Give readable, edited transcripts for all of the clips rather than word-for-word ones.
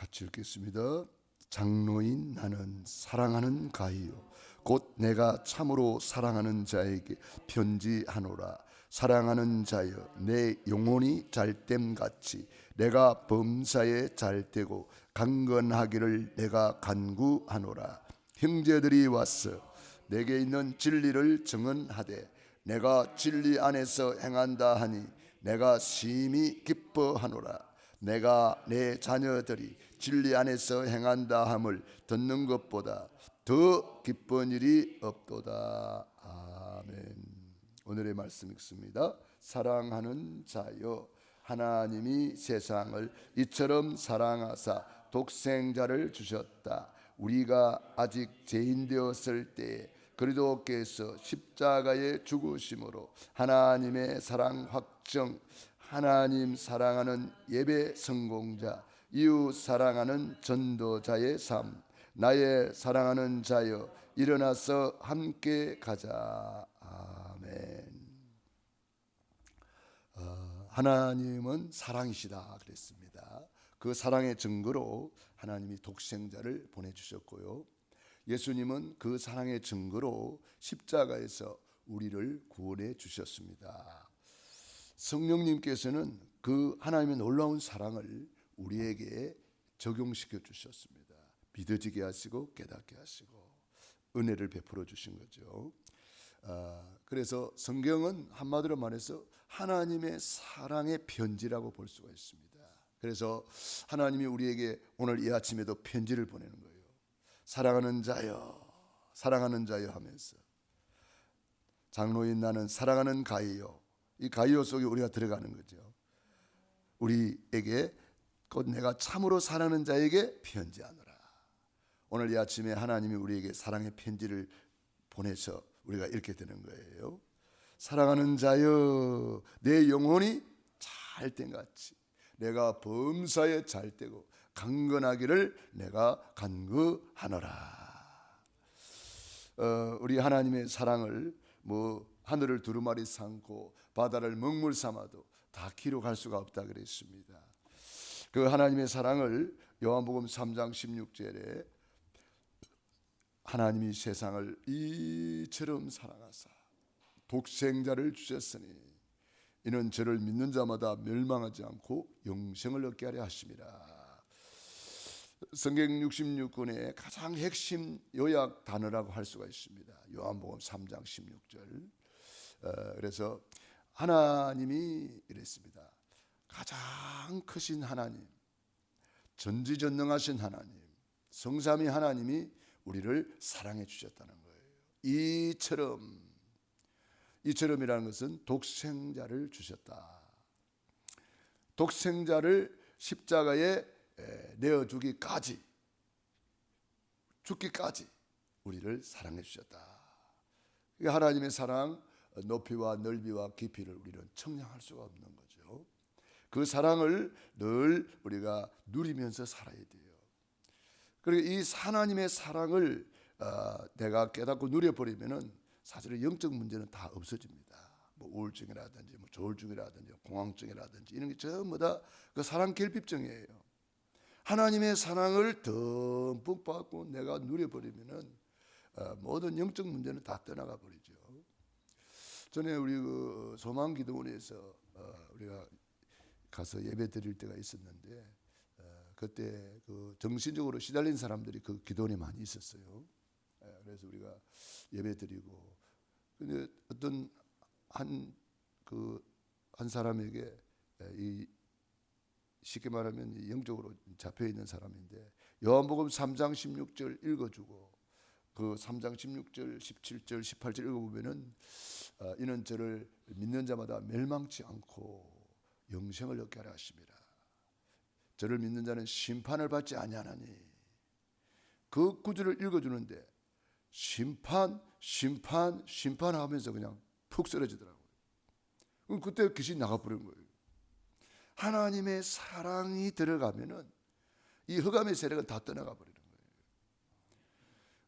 같이 읽겠습니다. 장로인 나는 사랑하는 가이요 곧 내가 참으로 사랑하는 자에게 편지하노라. 사랑하는 자여, 내 영혼이 잘됨같이 내가 범사에 잘되고 강건하기를 내가 간구하노라. 형제들이 와서 내게 있는 진리를 증언하되 내가 진리 안에서 행한다 하니 내가 심히 기뻐하노라. 내가 내 자녀들이 진리 안에서 행한다 함을 듣는 것보다 더 기쁜 일이 없도다. 아멘. 오늘의 말씀 읽습니다. 사랑하는 자여, 하나님이 세상을 이처럼 사랑하사 독생자를 주셨다. 우리가 아직 죄인 되었을 때에 그리스도께서 십자가에 죽으심으로 하나님의 사랑 확정, 하나님 사랑하는 예배 성공자, 이웃 사랑하는 전도자의 삶, 나의 사랑하는 자여 일어나서 함께 가자. 아멘. 하나님은 사랑이시다 그랬습니다. 그 사랑의 증거로 하나님이 독생자를 보내주셨고요, 예수님은 그 사랑의 증거로 십자가에서 우리를 구원해 주셨습니다. 성령님께서는 그 하나님의 놀라운 사랑을 우리에게 적용시켜 주셨습니다. 믿어지게 하시고 깨닫게 하시고 은혜를 베풀어 주신 거죠. 그래서 성경은 한마디로 말해서 하나님의 사랑의 편지라고 볼 수가 있습니다. 그래서 하나님이 우리에게 오늘 이 아침에도 편지를 보내는 거예요. 사랑하는 자여, 사랑하는 자여 하면서 장로인 나는 사랑하는 가이요, 이 가이요 속에 우리가 들어가는 거죠. 우리에게 곧 내가 참으로 사랑하는 자에게 편지하노라. 오늘 이 아침에 하나님이 우리에게 사랑의 편지를 보내서 우리가 읽게 되는 거예요. 사랑하는 자여, 내 영혼이 잘된같이 내가 범사에 잘되고 강건하기를 내가 간구하노라. 우리 하나님의 사랑을 하늘을 두루마리 삼고 바다를 먹물 삼아도 다 기록할 수가 없다 그랬습니다. 그 하나님의 사랑을 요한복음 3장 16절에 하나님이 세상을 이처럼 사랑하사 독생자를 주셨으니 이는 저를 믿는 자마다 멸망하지 않고 영생을 얻게 하려 하심이라. 성경 66권의 가장 핵심 요약 단어라고 할 수가 있습니다. 요한복음 3장 16절. 그래서 하나님이 이랬습니다. 가장 크신 하나님, 전지전능하신 하나님, 성삼위 하나님이 우리를 사랑해 주셨다는 거예요. 이처럼이라는 것은 독생자를 주셨다. 독생자를 십자가에 내어주기까지, 죽기까지 우리를 사랑해 주셨다. 하나님의 사랑 높이와 넓이와 깊이를 우리는 청량할 수가 없는 거죠. 그 사랑을 늘 우리가 누리면서 살아야 돼요. 그리고 이 하나님의 사랑을 내가 깨닫고 누려버리면은 사실은 영적 문제는 다 없어집니다. 우울증이라든지 조울증이라든지 공황증이라든지 이런 게 전부 다 그 사랑 결핍증이에요. 하나님의 사랑을 듬뿍 받고 내가 누려버리면은 모든 영적 문제는 다 떠나가 버리죠. 전에 우리 그 소망기도원에서 우리가 가서 예배 드릴 때가 있었는데 그때 그 정신적으로 시달린 사람들이 그 기도원에 많이 있었어요. 그래서 우리가 예배 드리고, 근데 어떤 한 사람에게 쉽게 말하면 영적으로 잡혀 있는 사람인데 요한복음 3장 16절 읽어주고 그 3장 16절, 17절, 18절 읽어보면은 이는 저를 믿는 자마다 멸망치 않고 영생을 얻게 하려 하심이라. 저를 믿는 자는 심판을 받지 아니하나니. 그 구절을 읽어주는데 심판하면서 그냥 푹 쓰러지더라고요. 그때 귀신이 나가버린 거예요. 하나님의 사랑이 들어가면은 이 흑암의 세력은 다 떠나가 버리는 거예요.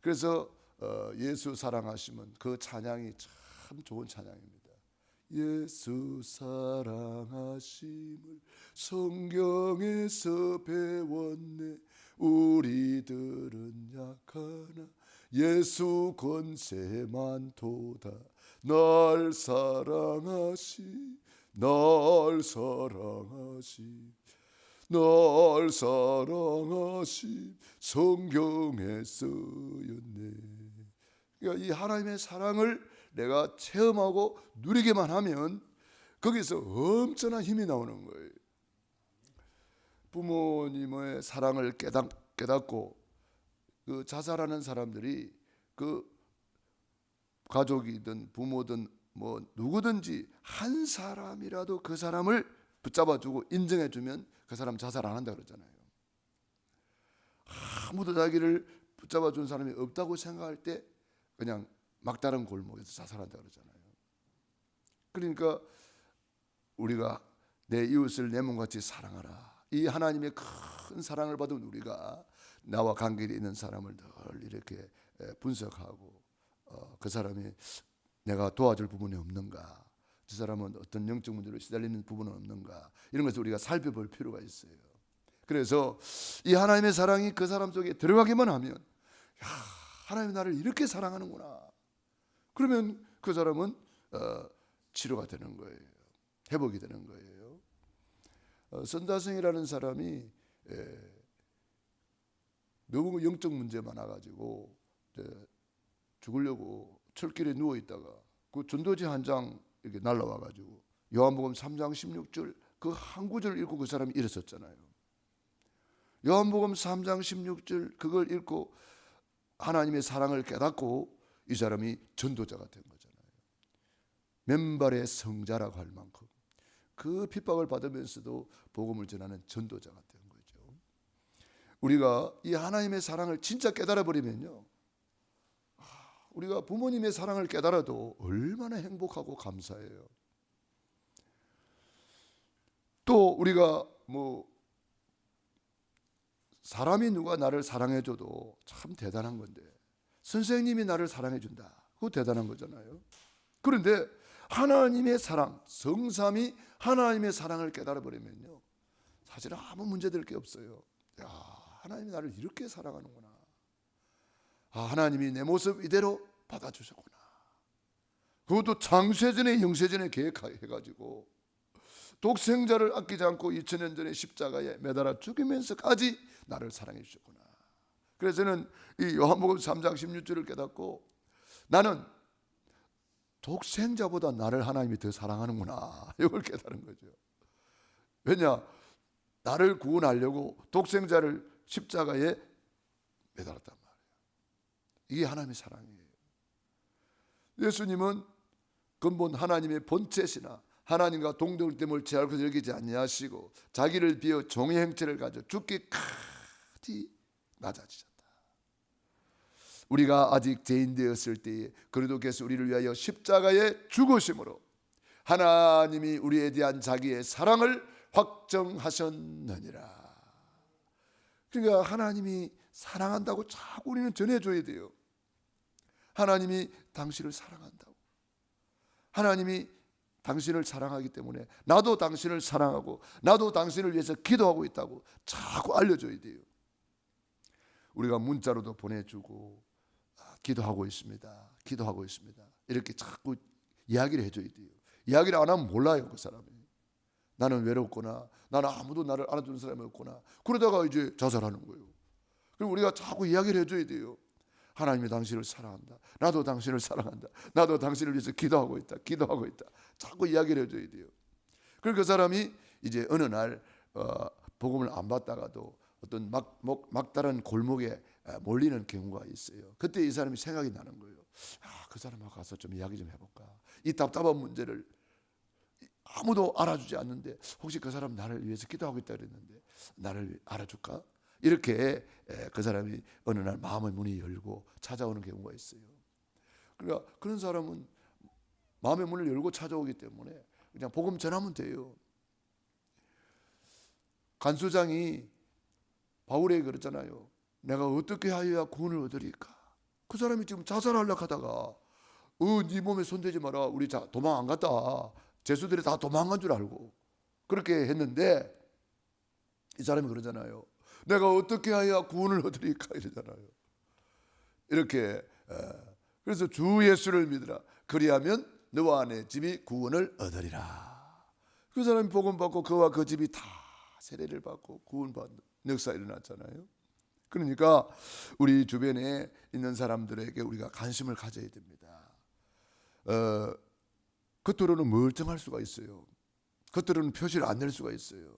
그래서 예수 사랑하시면 그 찬양이 참 좋은 찬양입니다. 예수 사랑하심을 성경에서 배웠네. 우리들은 약하나 예수 권세 많도다. 날 사랑하시 날 사랑하시 날 사랑하시 성경에 쓰였네. 그러니까 이 하나님의 사랑을 내가 체험하고 누리게만 하면 거기서 엄청난 힘이 나오는 거예요. 부모님의 사랑을 깨닫고 그 자살하는 사람들이 그 가족이든 부모든 뭐 누구든지 한 사람이라도 그 사람을 붙잡아주고 인정해주면 그 사람 자살 안 한다 그러잖아요. 아무도 자기를 붙잡아준 사람이 없다고 생각할 때 그냥 막다른 골목에서 자살한다 그러잖아요. 그러니까 우리가 내 이웃을 내 몸같이 사랑하라. 이 하나님의 큰 사랑을 받은 우리가 나와 관계에 있는 사람을 늘 이렇게 분석하고 그 사람이 내가 도와줄 부분이 없는가, 저 사람은 어떤 영적 문제로 시달리는 부분은 없는가, 이런 것을 우리가 살펴볼 필요가 있어요. 그래서 이 하나님의 사랑이 그 사람 속에 들어가기만 하면 야, 하나님이 나를 이렇게 사랑하는구나. 그러면 그 사람은 치료가 되는 거예요. 회복이 되는 거예요. 선다성이라는 사람이 너무 영적 문제 많아가지고 죽으려고 철길에 누워 있다가 그 전도지 한 장 이렇게 날라와가지고 요한복음 3장 16절 그 한 구절 읽고 그 사람이 일어섰잖아요. 요한복음 3장 16절 그걸 읽고 하나님의 사랑을 깨닫고 이 사람이 전도자가 된 거잖아요. 맨발의 성자라고 할 만큼 그 핍박을 받으면서도 복음을 전하는 전도자가 된 거죠. 우리가 이 하나님의 사랑을 진짜 깨달아 버리면요, 우리가 부모님의 사랑을 깨달아도 얼마나 행복하고 감사해요. 또 우리가 뭐 사람이 누가 나를 사랑해줘도 참 대단한 건데 선생님이 나를 사랑해준다, 그거 대단한 거잖아요. 그런데 하나님의 사랑, 성삼이 하나님의 사랑을 깨달아 버리면요, 사실은 아무 문제될 게 없어요. 야, 하나님이 나를 이렇게 사랑하는구나. 하나님이 내 모습 이대로 받아주셨구나. 그것도 창세전에 영세전에 계획해가지고 독생자를 아끼지 않고 2000년 전에 십자가에 매달아 죽이면서까지 나를 사랑해 주셨구나. 그래서 저는 이 요한복음 3장 16절을 깨닫고 나는 독생자보다 나를 하나님이 더 사랑하는구나, 이걸 깨달은 거죠. 왜냐, 나를 구원하려고 독생자를 십자가에 매달았단 말이에요. 이게 하나님의 사랑이에요. 예수님은 근본 하나님의 본체시나 하나님과 동등됨을 제할것 여기지 아니하시고 자기를 비어 종의 형체를 가져 죽기까지 낮아지셨다. 우리가 아직 죄인 되었을 때에 그리스도께서 우리를 위하여 십자가에 죽으심으로 하나님이 우리에 대한 자기의 사랑을 확정하셨느니라. 그러니까 하나님이 사랑한다고 자꾸 우리는 전해줘야 돼요. 하나님이 당신을 사랑한다고. 하나님이 당신을 사랑하기 때문에 나도 당신을 사랑하고 나도 당신을 위해서 기도하고 있다고 자꾸 알려줘야 돼요. 우리가 문자로도 보내주고 기도하고 있습니다, 기도하고 있습니다, 이렇게 자꾸 이야기를 해줘야 돼요. 이야기를 안 하면 몰라요, 그 사람이. 나는 외롭구나, 나는 아무도 나를 알아주는 사람이 없구나, 그러다가 이제 자살하는 거예요. 그럼 우리가 자꾸 이야기를 해줘야 돼요. 하나님이 당신을 사랑한다, 나도 당신을 사랑한다, 나도 당신을 위해서 기도하고 있다, 기도하고 있다, 자꾸 이야기를 해줘야 돼요. 그리고 그 사람이 이제 어느 날 복음을 안 받다가도 어떤 막다른 골목에 몰리는 경우가 있어요. 그때 이 사람이 생각이 나는 거예요. 그 사람하고 가서 좀 이야기 좀 해볼까. 이 답답한 문제를 아무도 알아주지 않는데 혹시 그 사람 나를 위해서 기도하고 있다 그랬는데 나를 알아줄까? 이렇게 그 사람이 어느 날 마음의 문이 열고 찾아오는 경우가 있어요. 그러니까 그런 사람은 마음의 문을 열고 찾아오기 때문에 그냥 복음 전하면 돼요. 간수장이 바울에게 그랬잖아요. 내가 어떻게 하여야 구원을 얻으리까? 그 사람이 지금 자살하려고 하다가 네 몸에 손대지 마라. 우리 도망 안 갔다. 죄수들이 다 도망간 줄 알고 그렇게 했는데 이 사람이 그러잖아요. 내가 어떻게 해야 구원을 얻으리까 이러잖아요. 이렇게 그래서 주 예수를 믿으라. 그리하면 너와 내 집이 구원을 얻으리라. 그 사람이 복음 받고 그와 그 집이 다 세례를 받고 구원받는 역사 일어났잖아요. 그러니까 우리 주변에 있는 사람들에게 우리가 관심을 가져야 됩니다. 겉으로는 멀쩡할 수가 있어요. 겉으로는 표시를 안 낼 수가 있어요.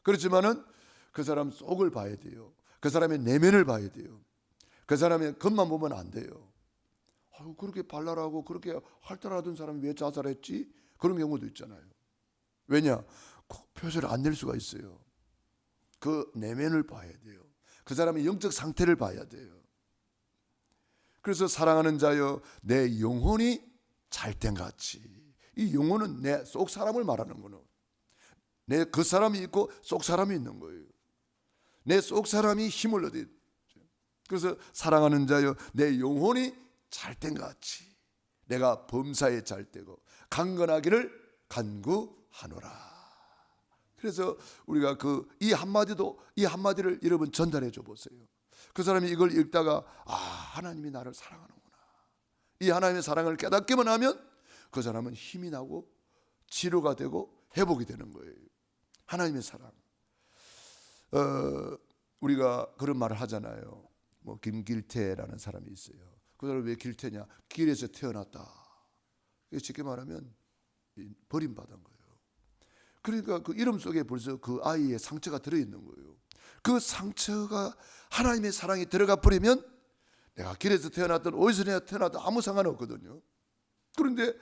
그렇지만은 그 사람 속을 봐야 돼요. 그 사람의 내면을 봐야 돼요. 그 사람의 겉만 보면 안 돼요. 그렇게 발랄하고 그렇게 활달하던 사람이 왜 자살했지? 그런 경우도 있잖아요. 왜냐? 표시를 안 낼 수가 있어요. 그 내면을 봐야 돼요. 그 사람의 영적 상태를 봐야 돼요. 그래서 사랑하는 자여 내 영혼이 잘된 같이, 이 영혼은 내 속 사람을 말하는 거는 내 그 사람이 있고 속 사람이 있는 거예요. 내 속 사람이 힘을 얻어야 돼요. 그래서 사랑하는 자여 내 영혼이 잘된 같이 내가 범사에 잘되고 강건하기를 간구하노라. 그래서 우리가 이 한마디를 여러분 전달해 줘 보세요. 그 사람이 이걸 읽다가 하나님이 나를 사랑하는구나. 이 하나님의 사랑을 깨닫기만 하면 그 사람은 힘이 나고 치료가 되고 회복이 되는 거예요. 하나님의 사랑. 우리가 그런 말을 하잖아요. 김길태라는 사람이 있어요. 그 사람이 왜 길태냐? 길에서 태어났다. 쉽게 말하면 버림받은 거예요. 그러니까 그 이름 속에 벌써 그 아이의 상처가 들어있는 거예요. 그 상처가 하나님의 사랑이 들어가 버리면 내가 길에서 태어났든 어디서 태어났든 아무 상관없거든요. 그런데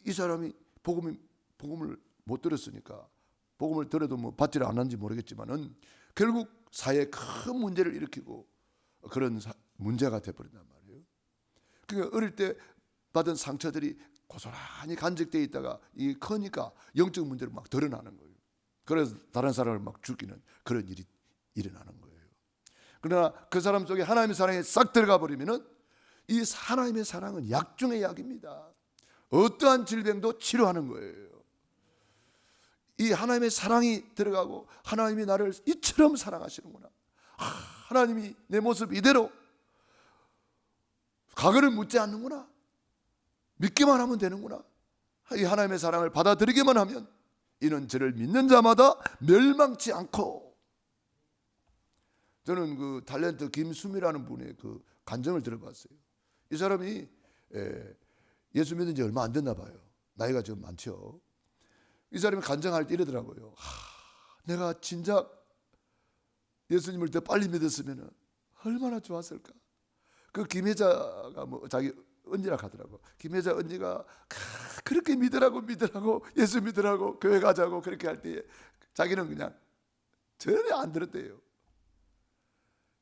이 사람이 복음을 못 들었으니까, 복음을 들어도 받지를 않았는지 모르겠지만은 결국 사회에 큰 문제를 일으키고 그런 문제가 돼버린단 말이에요. 그러니까 어릴 때 받은 상처들이 고스란히 간직되어 있다가 이 크니까 영적 문제로 막 드러나는 거예요. 그래서 다른 사람을 막 죽이는 그런 일이 일어나는 거예요. 그러나 그 사람 속에 하나님의 사랑이 싹 들어가 버리면은 이 하나님의 사랑은 약 중의 약입니다. 어떠한 질병도 치료하는 거예요. 이 하나님의 사랑이 들어가고 하나님이 나를 이처럼 사랑하시는구나. 하나님이 내 모습 이대로 과거를 묻지 않는구나. 믿기만 하면 되는구나. 이 하나님의 사랑을 받아들이기만 하면 이는 저를 믿는 자마다 멸망치 않고. 저는 그 탤런트 김수미라는 분의 그 간증을 들어봤어요. 이 사람이 예수 믿은 지 얼마 안 됐나 봐요. 나이가 좀 많죠. 이 사람이 간증할 때 이러더라고요. 내가 진작 예수님을 더 빨리 믿었으면 얼마나 좋았을까. 그 김혜자가 자기 언니라 하더라고. 김혜자 언니가 그렇게 믿으라고 예수 믿으라고 교회 가자고 그렇게 할 때에 자기는 그냥 전혀 안 들었대요.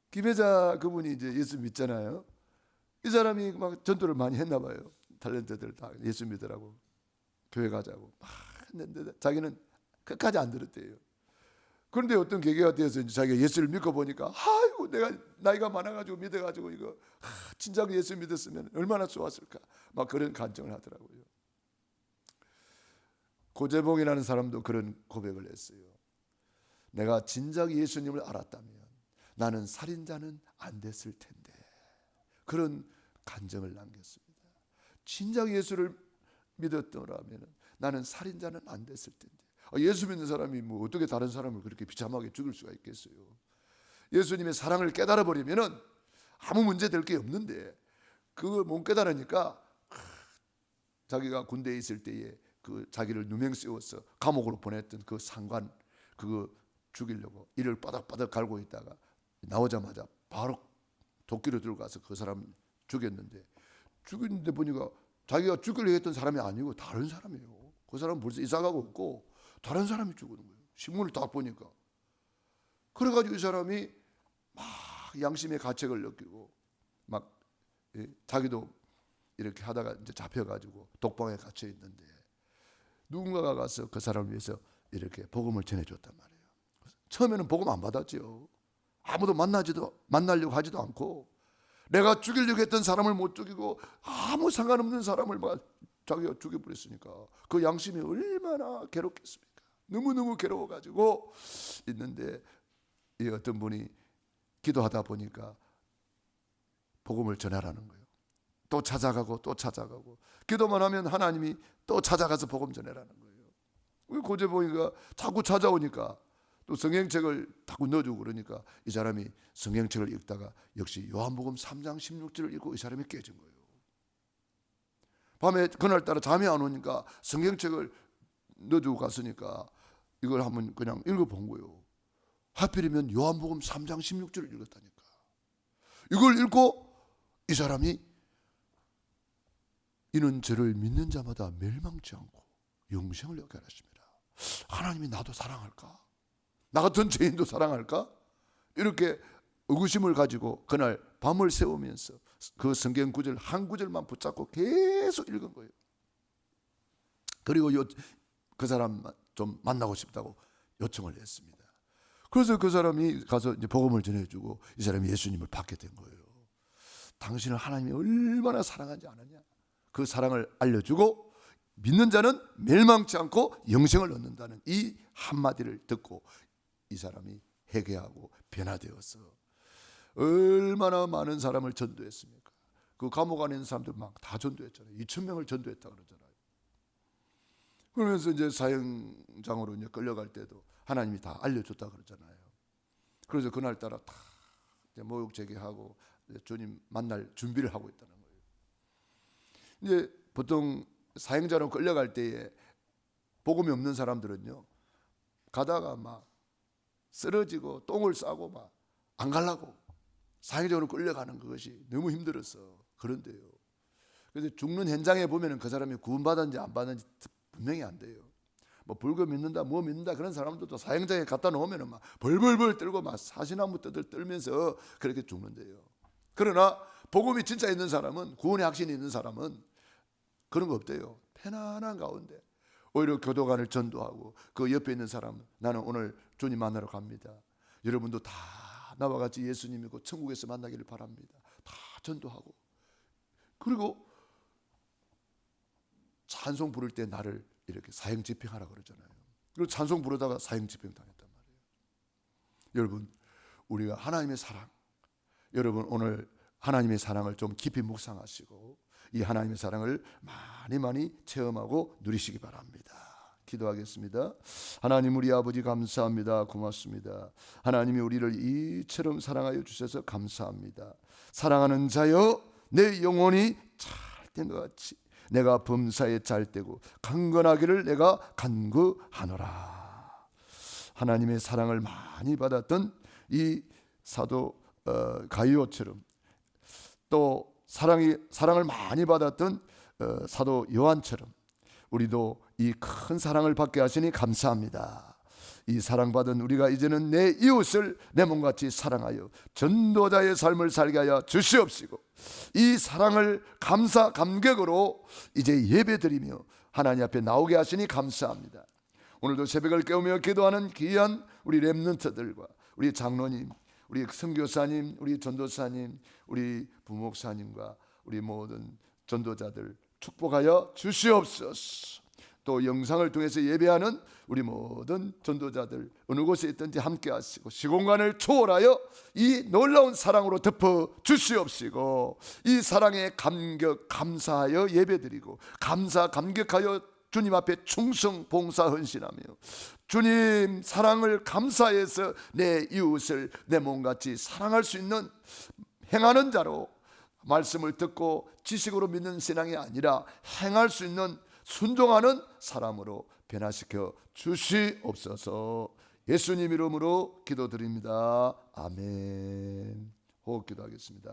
김혜자 그분이 이제 예수 믿잖아요. 이 사람이 막 전도를 많이 했나 봐요. 탤런트들 다 예수 믿으라고 교회 가자고 막 했는데 자기는 끝까지 안 들었대요. 그런데 어떤 계기가 되어서 자기가 예수를 믿고 보니까 아이고 내가 나이가 많아가지고 믿어가지고 이거 진작 예수 믿었으면 얼마나 좋았을까 막 그런 간증을 하더라고요. 고재봉이라는 사람도 그런 고백을 했어요. 내가 진작 예수님을 알았다면 나는 살인자는 안 됐을 텐데. 그런 간증을 남겼습니다. 진작 예수를 믿었더라면 나는 살인자는 안 됐을 텐데. 예수 믿는 사람이 어떻게 다른 사람을 그렇게 비참하게 죽일 수가 있겠어요. 예수님의 사랑을 깨달아 버리면은 아무 문제 될 게 없는데 그걸 못 깨달으니까 자기가 군대에 있을 때에 그 자기를 누명 씌워서 감옥으로 보냈던 그 상관 그거 죽이려고 이를 바닥바닥 갈고 있다가 나오자마자 바로 도끼를 들고 가서 그 사람 죽였는데 보니까 자기가 죽이려고 했던 사람이 아니고 다른 사람이에요. 그 사람은 벌써 이사가고 없고 다른 사람이 죽은 거예요. 신문을 딱 보니까. 그래가지고 이 사람이 막 양심의 가책을 느끼고 막 자기도 이렇게 하다가 이제 잡혀가지고 독방에 갇혀 있는데 누군가가 가서 그 사람을 위해서 이렇게 복음을 전해줬단 말이에요. 처음에는 복음 안 받았죠. 아무도 만나려고 하지도 않고 내가 죽이려고 했던 사람을 못 죽이고 아무 상관없는 사람을 자기가 죽여버렸으니까 그 양심이 얼마나 괴롭겠습니까? 너무너무 괴로워가지고 있는데 이 어떤 분이 기도하다 보니까 복음을 전하라는 거예요. 또 찾아가고 또 찾아가고 기도만 하면 하나님이 또 찾아가서 복음 전하라는 거예요. 고제 보니까 자꾸 찾아오니까 또 성경책을 자꾸 넣어주고 그러니까 이 사람이 성경책을 읽다가 역시 요한복음 3장 16절을 읽고 이 사람이 깨진 거예요. 밤에 그날따라 잠이 안 오니까 성경책을 넣어주고 갔으니까 이걸 한번 그냥 읽어본 거예요. 하필이면 요한복음 3장 16절을 읽었다니까. 이걸 읽고 이 사람이 이는 저를 믿는 자마다 멸망치 않고 영생을 얻게 하십니다. 하나님이 나도 사랑할까? 나 같은 죄인도 사랑할까? 이렇게 의구심을 가지고 그날 밤을 새우면서 그 성경 구절 한 구절만 붙잡고 계속 읽은 거예요. 그리고 그 사람 좀 만나고 싶다고 요청을 했습니다. 그래서 그 사람이 가서 이제 복음을 전해주고 이 사람이 예수님을 받게 된 거예요. 당신을 하나님이 얼마나 사랑하지 않았냐? 그 사랑을 알려주고 믿는 자는 멸망치 않고 영생을 얻는다는 이 한마디를 듣고 이 사람이 회개하고 변화되어서 얼마나 많은 사람을 전도했습니까? 그 감옥 안에 있는 사람들 막 다 전도했잖아요. 2,000명을 전도했다 그러잖아요. 그러면서 이제 사형장으로 이제 끌려갈 때도 하나님이 다 알려줬다 그러잖아요. 그래서 그날따라 다 모욕 제기하고 주님 만날 준비를 하고 있다는 거예요. 이제 보통 사형자로 끌려갈 때에 복음이 없는 사람들은요 가다가 막 쓰러지고 똥을 싸고 막 안 가려고 사형장으로 끌려가는 그것이 너무 힘들어서 그런데요. 그래서 죽는 현장에 보면은 그 사람이 구원받았는지 안 받았는지 분명히 안 돼요. 뭐 불교 믿는다 뭐 믿는다 그런 사람들도 사형장에 갖다 놓으면은 막 벌벌벌 떨고 막 사시나무 떨면서 그렇게 죽는데요. 그러나 복음이 진짜 있는 사람은, 구원의 확신이 있는 사람은 그런 거 없대요. 편안한 가운데 오히려 교도관을 전도하고 그 옆에 있는 사람은 나는 오늘 주님 만나러 갑니다. 여러분도 다 나와 같이 예수님 믿고 천국에서 만나기를 바랍니다. 다 전도하고 그리고 찬송 부를 때 나를 이렇게 사형 집행하라 그러잖아요. 그리고 찬송 부르다가 사형 집행 당했단 말이에요. 여러분 우리가 하나님의 사랑, 여러분 오늘 하나님의 사랑을 좀 깊이 묵상하시고 이 하나님의 사랑을 많이 체험하고 누리시기 바랍니다. 기도하겠습니다. 하나님 우리 아버지 감사합니다. 고맙습니다. 하나님이 우리를 이처럼 사랑하여 주셔서 감사합니다. 사랑하는 자여 내 영혼이 찰된 것 같이 내가 범사에 잘되고 강건하기를 내가 간구하노라. 하나님의 사랑을 많이 받았던 이 사도 가이오처럼 또 사랑을 많이 받았던 사도 요한처럼 우리도 이 큰 사랑을 받게 하시니 감사합니다. 이 사랑받은 우리가 이제는 내 이웃을 내 몸같이 사랑하여 전도자의 삶을 살게 하여 주시옵시고 이 사랑을 감사 감격으로 이제 예배드리며 하나님 앞에 나오게 하시니 감사합니다. 오늘도 새벽을 깨우며 기도하는 귀한 우리 렘넌트들과 우리 장로님, 우리 선교사님, 우리 전도사님, 우리 부목사님과 우리 모든 전도자들 축복하여 주시옵소서. 또 영상을 통해서 예배하는 우리 모든 전도자들 어느 곳에 있든지 함께 하시고 시공간을 초월하여 이 놀라운 사랑으로 덮어 주시옵시고 이 사랑에 감격 감사하여 예배드리고 감사 감격하여 주님 앞에 충성 봉사 헌신하며 주님 사랑을 감사해서 내 이웃을 내 몸같이 사랑할 수 있는 행하는 자로 말씀을 듣고 지식으로 믿는 신앙이 아니라 행할 수 있는 순종하는 사람으로 변화시켜 주시옵소서. 예수님 이름으로 기도드립니다. 아멘. 호흡 기도하겠습니다.